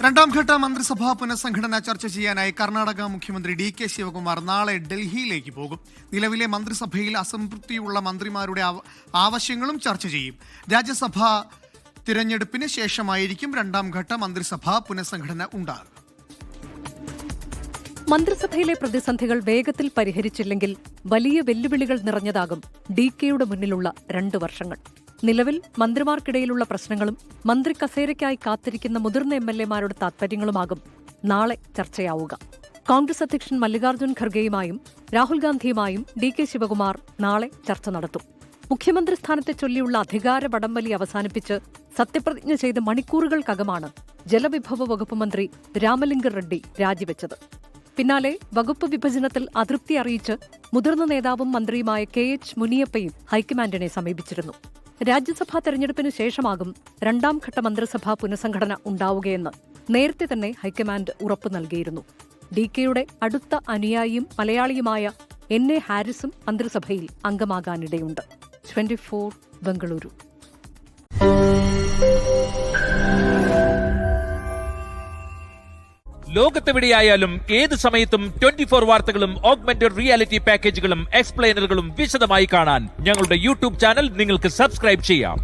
രണ്ടാം ഘട്ട മന്ത്രിസഭാ പുനഃസംഘടന ചർച്ച ചെയ്യാനായി കർണാടക മുഖ്യമന്ത്രി ഡി.കെ. ശിവകുമാർ നാളെ ഡൽഹിയിലേക്ക് പോകും. നിലവിലെ മന്ത്രിസഭയിൽ അസംതൃപ്തിയുള്ള മന്ത്രിമാരുടെ ആവശ്യങ്ങളും ചർച്ച ചെയ്യും. രാജ്യസഭാ തിരഞ്ഞെടുപ്പിന് ശേഷമായിരിക്കും രണ്ടാം ഘട്ട മന്ത്രിസഭാ പുനഃസംഘടന ഉണ്ടാകുക. മന്ത്രിസഭയിലെ പ്രതിസന്ധികൾ വേഗത്തിൽ പരിഹരിച്ചില്ലെങ്കിൽ വലിയ വെല്ലുവിളികൾ നിറഞ്ഞതാകും ഡി.കെയുടെ മുന്നിലുള്ള 2 വർഷങ്ങൾ. നിലവിൽ മന്ത്രിമാർക്കിടയിലുള്ള പ്രശ്നങ്ങളും മന്ത്രി കസേരയ്ക്കായി കാത്തിരിക്കുന്ന മുതിർന്ന എംഎൽഎമാരുടെ താത്പര്യങ്ങളുമാകും നാളെ ചർച്ചയാവുക. കോൺഗ്രസ് അധ്യക്ഷൻ മല്ലികാർജ്ജുൻ ഖർഗെയുമായും രാഹുൽ ഗാന്ധിയുമായും ഡി.കെ. ശിവകുമാർ നാളെ ചർച്ച നടത്തും. മുഖ്യമന്ത്രി സ്ഥാനത്തെ ചൊല്ലിയുള്ള അധികാര വടംവലി അവസാനിപ്പിച്ച് സത്യപ്രതിജ്ഞ ചെയ്ത് മണിക്കൂറുകൾക്കകമാണ് ജലവിഭവ വകുപ്പ് മന്ത്രി രാമലിംഗർ റെഡ്ഡി രാജിവെച്ചത്. പിന്നാലെ വകുപ്പ് വിഭജനത്തിൽ അതൃപ്തി അറിയിച്ച് മുതിർന്ന നേതാവും മന്ത്രിയുമായ കെ.എച്ച്. മുനിയപ്പയും ഹൈക്കമാൻഡിനെ സമീപിച്ചിരുന്നു. രാജ്യസഭാ തെരഞ്ഞെടുപ്പിന് ശേഷമാകും രണ്ടാം ഘട്ട മന്ത്രിസഭാ പുനഃസംഘടന ഉണ്ടാവുകയെന്ന് നേരത്തെ തന്നെ ഹൈക്കമാൻഡ് ഉറപ്പു നൽകിയിരുന്നു. ഡി.കെയുടെ അടുത്ത അനുയായിയും മലയാളിയുമായ എൻ.എ. ഹാരിസും മന്ത്രിസഭയിൽ അംഗമാകാനിടയുണ്ട്. 24 ബംഗളൂരു. ലോകത്തെവിടെയായാലും ഏത് സമയത്തും 24 വാർത്തകളും ഓഗ്മെന്റഡ് റിയാലിറ്റി പാക്കേജുകളും എക്സ്പ്ലെയിനറുകളും വിശദമായി കാണാൻ ഞങ്ങളുടെ യൂട്യൂബ് ചാനൽ നിങ്ങൾക്ക് സബ്സ്ക്രൈബ് ചെയ്യാം.